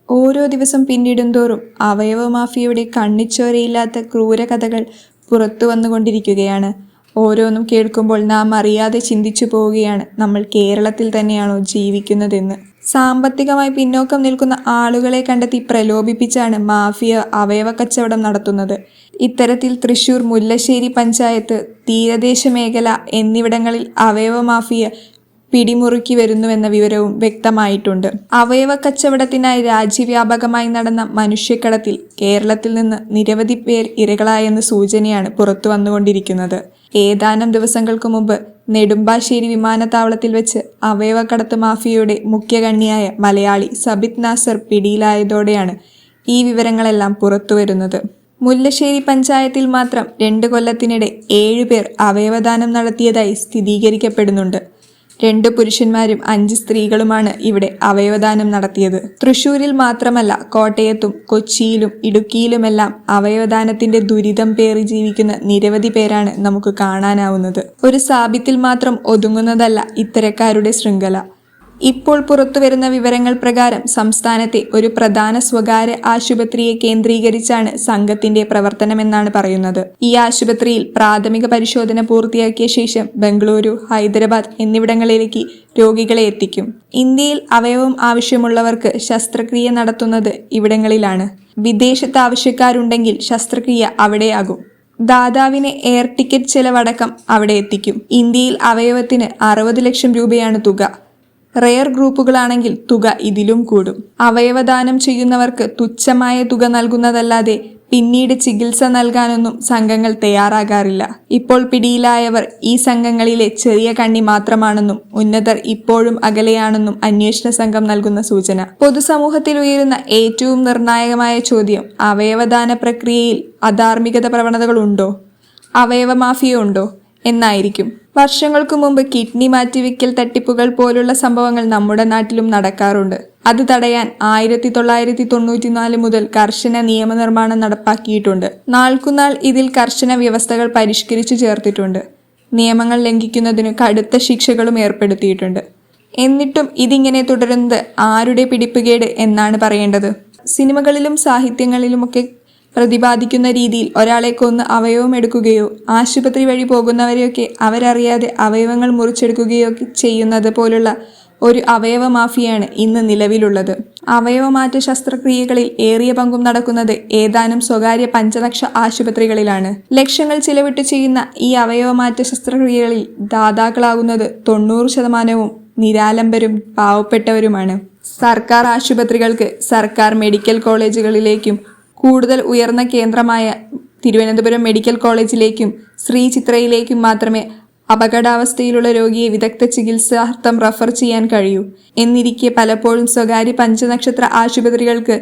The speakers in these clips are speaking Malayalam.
ഓരോ ദിവസം പിന്നിടുന്തോറും അവയവ മാഫിയയുടെ കണ്ണിച്ചോരയില്ലാത്ത ക്രൂരകഥകൾ പുറത്തു വന്നുകൊണ്ടിരിക്കുകയാണ്. ഓരോന്നും കേൾക്കുമ്പോൾ നാം അറിയാതെ ചിന്തിച്ചു പോവുകയാണ്, നമ്മൾ കേരളത്തിൽ തന്നെയാണോ ജീവിക്കുന്നതെന്ന്. സാമ്പത്തികമായി പിന്നോക്കം നിൽക്കുന്ന ആളുകളെ കണ്ടെത്തി പ്രലോഭിപ്പിച്ചാണ് മാഫിയ അവയവ കച്ചവടം നടത്തുന്നത്. ഇത്തരത്തിൽ തൃശൂർ മുല്ലശ്ശേരി പഞ്ചായത്ത്, തീരദേശ മേഖല എന്നിവിടങ്ങളിൽ അവയവ മാഫിയ പിടിമുറുക്കി വരുന്നുവെന്ന വിവരവും വ്യക്തമായിട്ടുണ്ട്. അവയവ കച്ചവടത്തിനായി രാജ്യവ്യാപകമായി നടന്ന മനുഷ്യക്കടത്തിൽ കേരളത്തിൽ നിന്ന് നിരവധി പേർ ഇരകളായെന്ന സൂചനയാണ് പുറത്തു വന്നുകൊണ്ടിരിക്കുന്നത്. ഏതാനും ദിവസങ്ങൾക്ക് മുമ്പ് നെടുമ്പാശ്ശേരി വിമാനത്താവളത്തിൽ വെച്ച് അവയവക്കടത്ത് മാഫിയയുടെ മുഖ്യകണ്ണിയായ മലയാളി സബിത് നാസർ പിടിയിലായതോടെയാണ് ഈ വിവരങ്ങളെല്ലാം പുറത്തുവരുന്നത്. മുല്ലശ്ശേരി പഞ്ചായത്തിൽ മാത്രം 2 കൊല്ലത്തിനിടെ 7 പേർ അവയവദാനം നടത്തിയതായി സ്ഥിരീകരിക്കപ്പെടുന്നുണ്ട്. 2 പുരുഷന്മാരും 5 സ്ത്രീകളുമാണ് ഇവിടെ അവയവദാനം നടത്തിയത്. തൃശൂരിൽ മാത്രമല്ല, കോട്ടയത്തും കൊച്ചിയിലും ഇടുക്കിയിലുമെല്ലാം അവയവദാനത്തിന്റെ ദുരിതം പേറി ജീവിക്കുന്ന നിരവധി പേരാണ് നമുക്ക് കാണാനാവുന്നത്. ഒരു സാബിത്തിൽ മാത്രം ഒതുങ്ങുന്നതല്ല ഇത്തരക്കാരുടെ ശൃംഖല. ഇപ്പോൾ പുറത്തുവരുന്ന വിവരങ്ങൾ പ്രകാരം സംസ്ഥാനത്തെ ഒരു പ്രധാന സ്വകാര്യ ആശുപത്രിയെ കേന്ദ്രീകരിച്ചാണ് സംഘത്തിന്റെ പ്രവർത്തനമെന്നാണ് പറയുന്നത്. ഈ ആശുപത്രിയിൽ പ്രാഥമിക പരിശോധന പൂർത്തിയാക്കിയ ശേഷം ബംഗളൂരു, ഹൈദരാബാദ് എന്നിവിടങ്ങളിലേക്ക് രോഗികളെ എത്തിക്കും. ഇന്ത്യയിൽ അവയവം ആവശ്യമുള്ളവർക്ക് ശസ്ത്രക്രിയ നടത്തുന്നത് ഇവിടങ്ങളിലാണ്. വിദേശത്ത് ആവശ്യക്കാരുണ്ടെങ്കിൽ ശസ്ത്രക്രിയ അവിടെയാകും. ദാതാവിന് എയർ ടിക്കറ്റ് ചെലവടക്കം അവിടെ എത്തിക്കും. ഇന്ത്യയിൽ അവയവത്തിന് 60 ലക്ഷം രൂപയാണ് തുക. റെയർ ഗ്രൂപ്പുകളാണെങ്കിൽ തുക ഇതിലും കൂടും. അവയവദാനം ചെയ്യുന്നവർക്ക് തുച്ഛമായ തുക നൽകുന്നതല്ലാതെ പിന്നീട് ചികിത്സ നൽകാനൊന്നും സംഘങ്ങൾ തയ്യാറാകാറില്ല. ഇപ്പോൾ പിടിയിലായവർ ഈ സംഘങ്ങളിലെ ചെറിയ കണ്ണി മാത്രമാണെന്നും ഉന്നതർ ഇപ്പോഴും അകലെയാണെന്നും അന്വേഷണ സംഘം നൽകുന്ന സൂചന. പൊതുസമൂഹത്തിൽ ഉയരുന്ന ഏറ്റവും നിർണായകമായ ചോദ്യം, അവയവദാന പ്രക്രിയയിൽ അധാർമികത പ്രവണതകളുണ്ടോ, അവയവ മാഫിയ ഉണ്ടോ എന്നായിരിക്കും. വർഷങ്ങൾക്കു മുമ്പ് കിഡ്നി മാറ്റിവെക്കൽ തട്ടിപ്പുകൾ പോലുള്ള സംഭവങ്ങൾ നമ്മുടെ നാട്ടിലും നടക്കാറുണ്ട്. അത് തടയാൻ 1994 മുതൽ കർശന നിയമനിർമ്മാണം നടപ്പാക്കിയിട്ടുണ്ട്. നാൾക്കുനാൾ ഇതിൽ കർശന വ്യവസ്ഥകൾ പരിഷ്കരിച്ചു ചേർത്തിട്ടുണ്ട്. നിയമങ്ങൾ ലംഘിക്കുന്നതിന് കടുത്ത ശിക്ഷകളും ഏർപ്പെടുത്തിയിട്ടുണ്ട്. എന്നിട്ടും ഇതിങ്ങനെ തുടരുന്നത് ആരുടെ പിടിപ്പുകേട് എന്നാണ് പറയേണ്ടത്. സിനിമകളിലും സാഹിത്യങ്ങളിലുമൊക്കെ പ്രതിപാദിക്കുന്ന രീതിയിൽ ഒരാളെ കൊന്ന് അവയവം എടുക്കുകയോ ആശുപത്രി വഴി പോകുന്നവരെയൊക്കെ അവരറിയാതെ അവയവങ്ങൾ മുറിച്ചെടുക്കുകയോ ചെയ്യുന്നത് പോലുള്ള ഒരു അവയവ മാഫിയാണ് ഇന്ന് നിലവിലുള്ളത്. അവയവമാറ്റ ശസ്ത്രക്രിയകളിൽ ഏറിയ പങ്കും നടക്കുന്നത് ഏതാനും സ്വകാര്യ പഞ്ചലക്ഷ ആശുപത്രികളിലാണ്. ലക്ഷങ്ങൾ ചിലവിട്ട് ചെയ്യുന്ന ഈ അവയവമാറ്റ ശസ്ത്രക്രിയകളിൽ ദാതാക്കളാകുന്നത് 90% നിരാലംബരും പാവപ്പെട്ടവരുമാണ്. സർക്കാർ ആശുപത്രികൾക്ക്, സർക്കാർ മെഡിക്കൽ കോളേജുകളിലേക്കും കൂടുതൽ ഉയർന്ന കേന്ദ്രമായ തിരുവനന്തപുരം മെഡിക്കൽ കോളേജിലേക്കും ശ്രീ ചിത്രയിലേക്കും മാത്രമേ അപകടാവസ്ഥയിലുള്ള രോഗിയെ വിദഗ്ധ ചികിത്സാർത്ഥം റഫർ ചെയ്യാൻ കഴിയൂ. എന്നിരിക്കെ പലപ്പോഴും സ്വകാര്യ പഞ്ചനക്ഷത്ര ആശുപത്രികൾക്ക്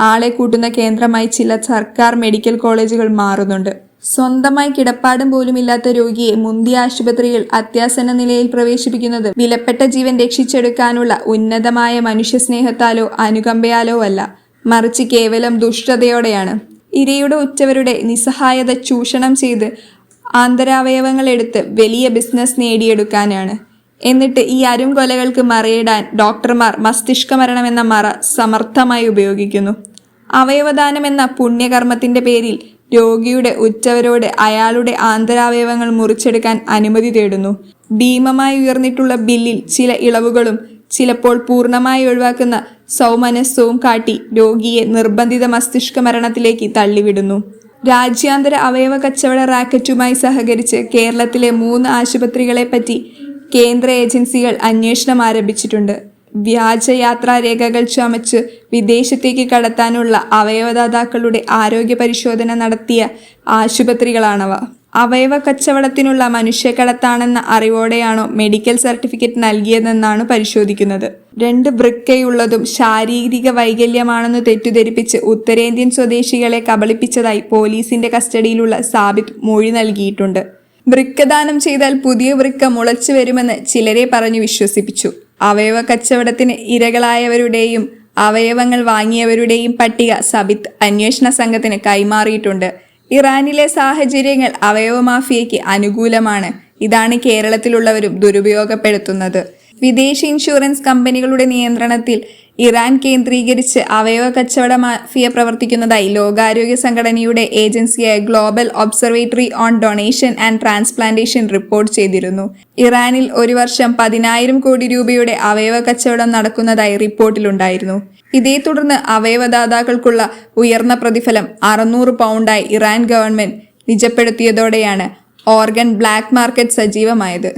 ആളെ കൂട്ടുന്ന കേന്ദ്രമായി ചില സർക്കാർ മെഡിക്കൽ കോളേജുകൾ മാറുന്നുണ്ട്. സ്വന്തമായി കിടപ്പാടം പോലുമില്ലാത്ത രോഗിയെ മുന്തിയ ആശുപത്രിയിൽ അത്യാസന്ന നിലയിൽ പ്രവേശിപ്പിക്കുന്നത് വിലപ്പെട്ട ജീവൻ രക്ഷിച്ചെടുക്കാനുള്ള ഉന്നതമായ മനുഷ്യസ്നേഹത്താലോ അനുകമ്പയാലോ അല്ല, മറിച്ച് കേവലം ദുഷ്ടതയോടെയാണ്. ഇരയുടെ ഉറ്റവരുടെ നിസ്സഹായത ചൂഷണം ചെയ്ത് ആന്തരാവയവങ്ങൾ എടുത്ത് വലിയ ബിസിനസ് നേടിയെടുക്കാനാണ്. എന്നിട്ട് ഈ അരുംകൊലകൾക്ക് മറയിടാൻ ഡോക്ടർമാർ മസ്തിഷ്ക മരണം എന്ന മറ സമർത്ഥമായി ഉപയോഗിക്കുന്നു. അവയവദാനം എന്ന പുണ്യകർമ്മത്തിന്റെ പേരിൽ രോഗിയുടെ ഉറ്റവരോട് അയാളുടെ ആന്തരാവയവങ്ങൾ മുറിച്ചെടുക്കാൻ അനുമതി തേടുന്നു. ഭീമമായി ഉയർന്നിട്ടുള്ള ബില്ലിൽ ചില ഇളവുകളും ചിലപ്പോൾ പൂർണ്ണമായി ഒഴിവാക്കുന്ന സൗമനസ്യവും കാട്ടി രോഗിയെ നിർബന്ധിത മസ്തിഷ്ക മരണത്തിലേക്ക് തള്ളിവിടുന്നു. രാജ്യാന്തര അവയവ കച്ചവട റാക്കറ്റുമായി സഹകരിച്ച് കേരളത്തിലെ 3 ആശുപത്രികളെപ്പറ്റി കേന്ദ്ര ഏജൻസികൾ അന്വേഷണം ആരംഭിച്ചിട്ടുണ്ട്. വ്യാജയാത്രാരേഖകൾ ചമച്ച് വിദേശത്തേക്ക് കടത്താനുള്ള അവയവദാതാക്കളുടെ ആരോഗ്യ പരിശോധന നടത്തിയ ആശുപത്രികളാണവ. അവയവ കച്ചവടത്തിനുള്ള മനുഷ്യക്കടത്താണെന്ന അറിവോടെയാണോ മെഡിക്കൽ സർട്ടിഫിക്കറ്റ് നൽകിയതെന്നാണ് പരിശോധിക്കുന്നത്. 2 വൃക്കയുള്ളതും ശാരീരിക വൈകല്യമാണെന്ന് തെറ്റിദ്ധരിപ്പിച്ച് ഉത്തരേന്ത്യൻ സ്വദേശികളെ കബളിപ്പിച്ചതായി പോലീസിന്റെ കസ്റ്റഡിയിലുള്ള സാബിത് മൊഴി നൽകിയിട്ടുണ്ട്. വൃക്കദാനം ചെയ്താൽ പുതിയ വൃക്ക മുളച്ചു വരുമെന്ന് ചിലരെ പറഞ്ഞു വിശ്വസിപ്പിച്ചു. അവയവ കച്ചവടത്തിന് ഇരകളായവരുടെയും അവയവങ്ങൾ വാങ്ങിയവരുടെയും പട്ടിക സബിത് അന്വേഷണ സംഘത്തിന് കൈമാറിയിട്ടുണ്ട്. ഇറാനിലെ സാഹചര്യങ്ങൾ അവയവ മാഫിയയ്ക്ക് അനുകൂലമാണ്. ഇതാണ് കേരളത്തിലുള്ളവരും ദുരുപയോഗപ്പെടുത്തുന്നത്. വിദേശ ഇൻഷുറൻസ് കമ്പനികളുടെ നിയന്ത്രണത്തിൽ ഇറാൻ കേന്ദ്രീകരിച്ച് അവയവ കച്ചവട മാഫിയ പ്രവർത്തിക്കുന്നതായി ലോകാരോഗ്യ സംഘടനയുടെ ഏജൻസിയായ global observatory on donation and transplantation report ചെയ്തിരുന്നു. ഇറാനിൽ ഒരു വർഷം 10,000 കോടി രൂപയുടെ അവയവ കച്ചവടം നടക്കുന്നതായി റിപ്പോർട്ടിലുണ്ടായിരുന്നു. ഇതേ തുടർന്ന് അവയവദാതാക്കൾക്കുള്ള ഉയർന്ന പ്രതിഫലം 600 പൗണ്ടായി ഇറാൻ ഗവൺമെന്റ് നിജപ്പെടുത്തിയതോടെയാണ് ഓർഗൻ ബ്ലാക്ക് മാർക്കറ്റ് സജീവമായത്.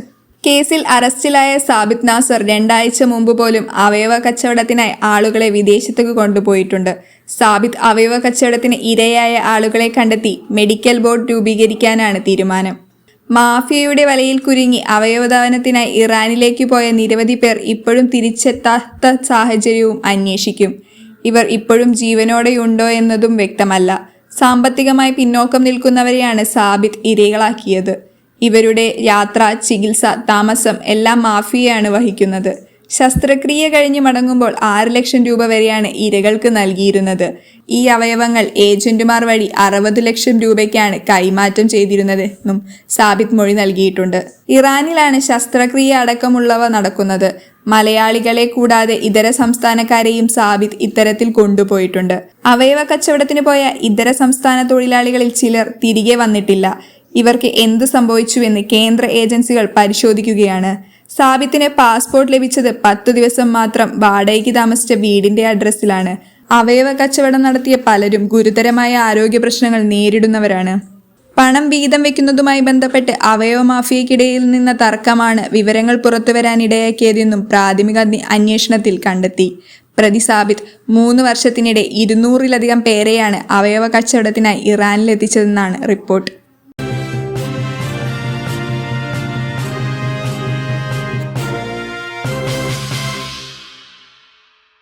കേസിൽ അറസ്റ്റിലായ സാബിത് നാസർ 2 ആഴ്ച മുമ്പ് പോലും അവയവ കച്ചവടത്തിനായി ആളുകളെ വിദേശത്തേക്ക് കൊണ്ടുപോയിട്ടുണ്ട്. സാബിത് അവയവ കച്ചവടത്തിന് ഇരയായ ആളുകളെ കണ്ടെത്തി മെഡിക്കൽ ബോർഡ് രൂപീകരിക്കാനാണ് തീരുമാനം. മാഫിയയുടെ വലയിൽ കുരുങ്ങി അവയവദാനത്തിനായി ഇറാനിലേക്ക് പോയ നിരവധി പേർ ഇപ്പോഴും തിരിച്ചെത്താത്ത സാഹചര്യവും അന്വേഷിക്കും. ഇവർ ഇപ്പോഴും ജീവനോടെയുണ്ടോ എന്നതും വ്യക്തമല്ല. സാമ്പത്തികമായി പിന്നോക്കം നിൽക്കുന്നവരെയാണ് സാബിത് ഇരകളാക്കിയത്. ഇവരുടെ യാത്ര, ചികിത്സ, താമസം എല്ലാം മാഫിയയാണ് വഹിക്കുന്നത്. ശസ്ത്രക്രിയ കഴിഞ്ഞ് മടങ്ങുമ്പോൾ 6 ലക്ഷം രൂപ വരെയാണ് ഇരകൾക്ക് നൽകിയിരുന്നത്. ഈ അവയവങ്ങൾ ഏജന്റുമാർ വഴി 60 ലക്ഷം രൂപയ്ക്കാണ് കൈമാറ്റം ചെയ്തിരുന്നതെന്നും സാബിത് മൊഴി നൽകിയിട്ടുണ്ട്. ഇറാനിലാണ് ശസ്ത്രക്രിയ അടക്കമുള്ളവ നടക്കുന്നത്. മലയാളികളെ കൂടാതെ ഇതര സംസ്ഥാനക്കാരെയും സാബിത് ഇത്തരത്തിൽ കൊണ്ടുപോയിട്ടുണ്ട്. അവയവ കച്ചവടത്തിന് പോയ ഇതര സംസ്ഥാന തൊഴിലാളികളിൽ ചിലർ തിരികെ വന്നിട്ടില്ല. ഇവർക്ക് എന്ത് സംഭവിച്ചുവെന്ന് കേന്ദ്ര ഏജൻസികൾ പരിശോധിക്കുകയാണ്. സാബിത്തിന് പാസ്പോർട്ട് ലഭിച്ചത് 10 ദിവസം മാത്രം വാടകയ്ക്ക് താമസിച്ച വീടിന്റെ അഡ്രസ്സിലാണ്. അവയവ കച്ചവടം നടത്തിയ പലരും ഗുരുതരമായ ആരോഗ്യ പ്രശ്നങ്ങൾ നേരിടുന്നവരാണ്. പണം വീതം വെക്കുന്നതുമായി ബന്ധപ്പെട്ട് അവയവ മാഫിയയ്ക്കിടയിൽ നിന്ന തർക്കമാണ് വിവരങ്ങൾ പുറത്തുവരാനിടയാക്കിയതെന്നും പ്രാഥമിക അന്വേഷണത്തിൽ കണ്ടെത്തി. പ്രതി സാബിത് 3 വർഷത്തിനിടെ 200-ലധികം പേരെയാണ് അവയവ കച്ചവടത്തിനായി ഇറാനിലെത്തിച്ചതെന്നാണ് റിപ്പോർട്ട്.